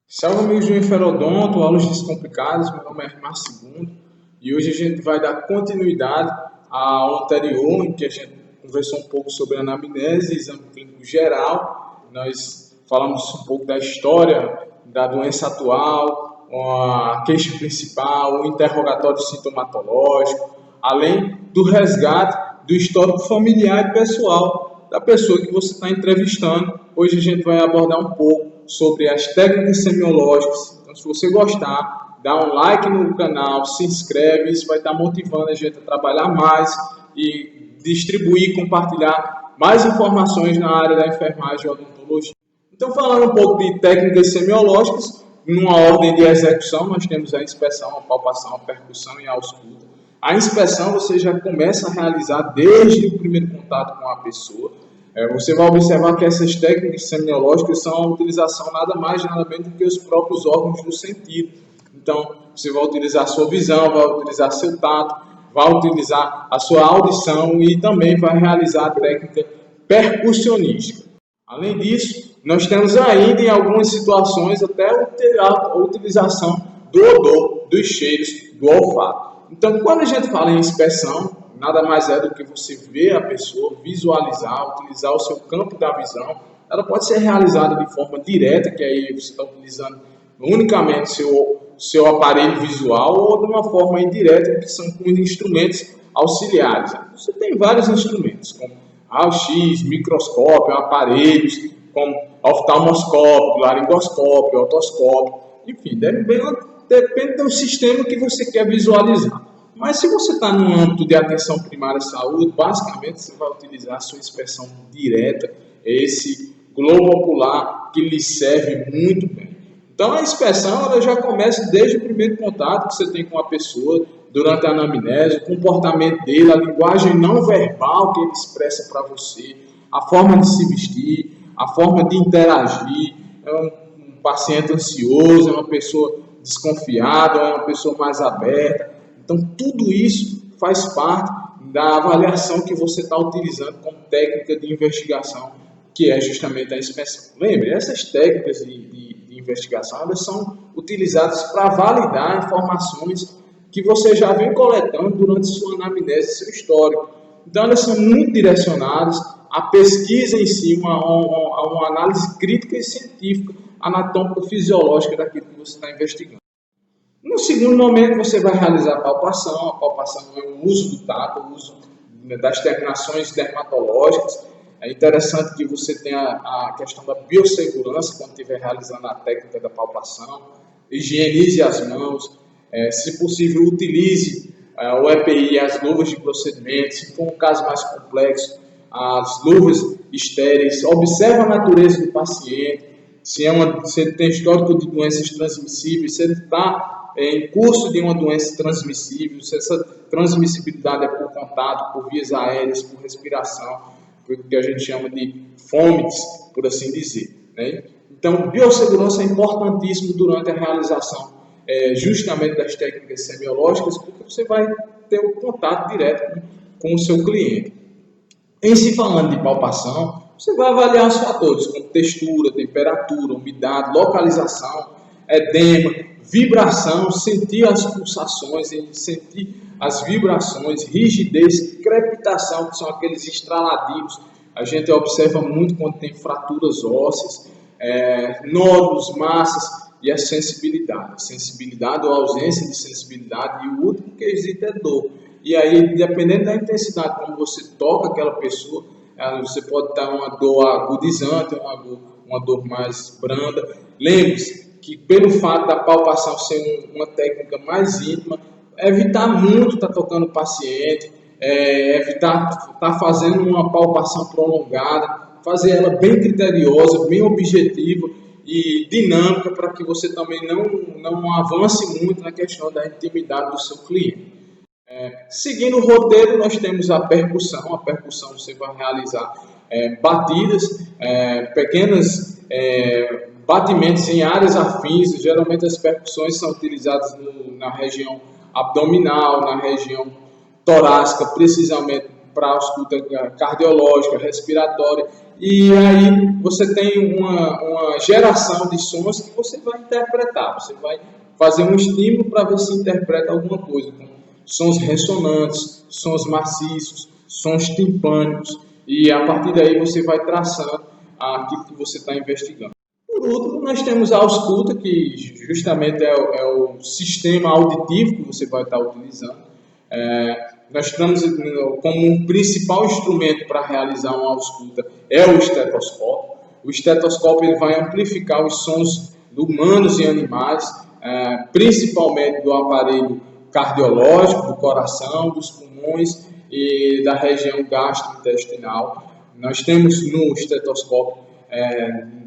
Salve amigos do Inferodonto, aulas descomplicadas, meu nome é Márcio Segundo e hoje a gente vai dar continuidade ao anterior, em que a gente conversou um pouco sobre anamnese e exame clínico geral. Nós falamos um pouco da história da doença atual, a queixa principal, o interrogatório sintomatológico, além do resgate do histórico familiar e pessoal da pessoa que você está entrevistando. Hoje a gente vai abordar um pouco sobre as técnicas semiológicas. Então, se você gostar, dá um like no canal, se inscreve, isso vai estar motivando a gente a trabalhar mais e distribuir, compartilhar mais informações na área da enfermagem e odontologia. Então, falando um pouco de técnicas semiológicas, numa ordem de execução, nós temos a inspeção, a palpação, a percussão e a ausculta. A inspeção você já começa a realizar desde o primeiro contato com a pessoa. Você vai observar que essas técnicas semiológicas são a utilização nada mais nada menos do que os próprios órgãos do sentido. Então, você vai utilizar a sua visão, vai utilizar seu tato, vai utilizar a sua audição e também vai realizar a técnica percussionística. Além disso, nós temos ainda em algumas situações até a utilização do odor, dos cheiros, do olfato. Então, quando a gente fala em inspeção, nada mais é do que você ver a pessoa, visualizar, utilizar o seu campo da visão. Ela pode ser realizada de forma direta, que aí você está utilizando unicamente seu aparelho visual, ou de uma forma indireta, que são com instrumentos auxiliares. Você tem vários instrumentos, como raio-x, microscópio, aparelhos, como oftalmoscópio, laringoscópio, otoscópio, enfim, depende do sistema que você quer visualizar. Mas se você está no âmbito de atenção primária à saúde, basicamente você vai utilizar a sua inspeção direta, esse globo ocular que lhe serve muito bem. Então a inspeção ela já começa desde o primeiro contato que você tem com a pessoa, durante a anamnese, o comportamento dele, a linguagem não verbal que ele expressa para você, a forma de se vestir, a forma de interagir. É um paciente ansioso, é uma pessoa desconfiada, é uma pessoa mais aberta. Então, tudo isso faz parte da avaliação que você está utilizando como técnica de investigação, que é justamente a inspeção. Lembre, essas técnicas de investigação elas são utilizadas para validar informações que você já vem coletando durante sua anamnese e seu histórico. Então, elas são muito direcionadas à pesquisa em si, a uma análise crítica e científica, anatômico-fisiológica daquilo que você está investigando. No segundo momento, você vai realizar a palpação. A palpação é o uso do tato, o uso das terminações dermatológicas. É interessante que você tenha a questão da biossegurança quando estiver realizando a técnica da palpação. Higienize as mãos. Se possível, utilize o EPI, as luvas de procedimento. Se for um caso mais complexo, as luvas estéreis. Observe a natureza do paciente. Se ele tem histórico de doenças transmissíveis, se ele está em curso de uma doença transmissível, se essa transmissibilidade é por contato, por vias aéreas, por respiração, por o que a gente chama de fomites, por assim dizer, né? Então, biossegurança é importantíssimo durante a realização justamente das técnicas semiológicas, porque você vai ter um contato direto com o seu cliente. Em se falando de palpação, você vai avaliar os fatores como textura, temperatura, umidade, localização, edema, vibração, sentir as pulsações, sentir as vibrações, rigidez, crepitação, que são aqueles estraladivos. A gente observa muito quando tem fraturas ósseas, nódulos, massas e a sensibilidade. A sensibilidade ou a ausência de sensibilidade e o último quesito é dor. E aí, dependendo da intensidade como você toca aquela pessoa, você pode dar uma dor agudizante, uma dor mais branda. Lembre-se que pelo fato da palpação ser uma técnica mais íntima, evitar muito estar tocando o paciente, evitar estar fazendo uma palpação prolongada, fazer ela bem criteriosa, bem objetiva e dinâmica para que você também não avance muito na questão da intimidade do seu cliente. Seguindo o roteiro, nós temos a percussão. A percussão você vai realizar batidas, pequenas batimentos em áreas afins. Geralmente as percussões são utilizadas na região abdominal, na região torácica, precisamente para ausculta cardiológica, respiratória, e aí você tem uma geração de sons que você vai interpretar, você vai fazer um estímulo para ver se interpreta alguma coisa, como sons ressonantes, sons maciços, sons timpânicos, e a partir daí você vai traçando aquilo que você está investigando. Por último, nós temos a ausculta, que justamente é o sistema auditivo que você vai estar utilizando. Nós temos como um principal instrumento para realizar uma ausculta é o estetoscópio. O estetoscópio ele vai amplificar os sons de humanos e animais, principalmente do aparelho cardiológico, do coração, dos pulmões e da região gastrointestinal. Nós temos no estetoscópio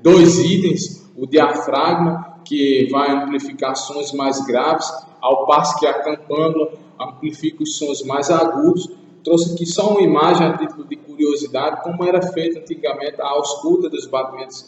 dois itens: o diafragma, que vai amplificar sons mais graves, ao passo que a campânula amplifica os sons mais agudos. Trouxe aqui só uma imagem a título de curiosidade, como era feita antigamente a ausculta dos batimentos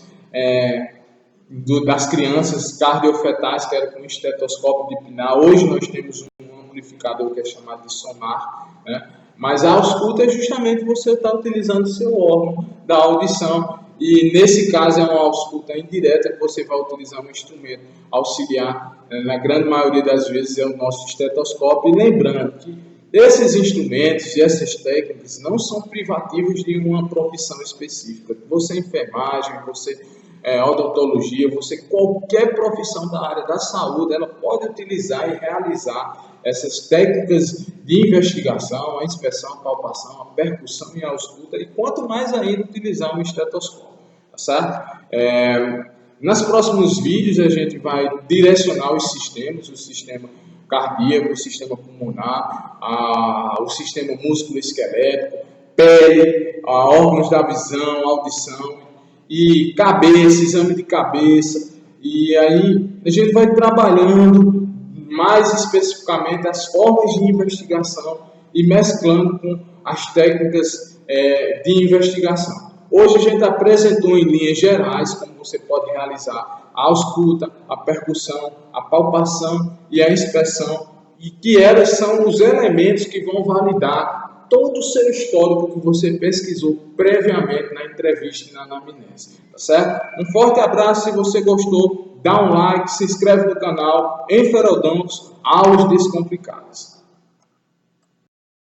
das crianças cardiofetais, que era com estetoscópio de pinar. Hoje nós temos um amplificador que é chamado de sonar, né? Mas a ausculta é justamente você estar utilizando o seu órgão da audição, e nesse caso é uma ausculta indireta, que você vai utilizar um instrumento auxiliar, na grande maioria das vezes é o nosso estetoscópio. E lembrando que esses instrumentos e essas técnicas não são privativos de uma profissão específica. Você enfermagem, você odontologia, você qualquer profissão da área da saúde, ela pode utilizar e realizar essas técnicas de investigação, a inspeção, a palpação, a percussão e a ausculta, e quanto mais ainda utilizar um estetoscópio, tá certo? Nos próximos vídeos a gente vai direcionar os sistemas, o sistema cardíaco, o sistema pulmonar, o sistema músculo-esquelético, pele, órgãos da visão, audição e cabeça, exame de cabeça, e aí a gente vai trabalhando mais especificamente as formas de investigação e mesclando com as técnicas de investigação. Hoje a gente apresentou em linhas gerais como você pode realizar a ausculta, a percussão, a palpação e a inspeção, e que elas são os elementos que vão validar todo o seu histórico que você pesquisou previamente na entrevista e na anamnese, tá certo? Um forte abraço. Se você gostou, dá um like, se inscreve no canal Enferodontos Aulas Descomplicadas.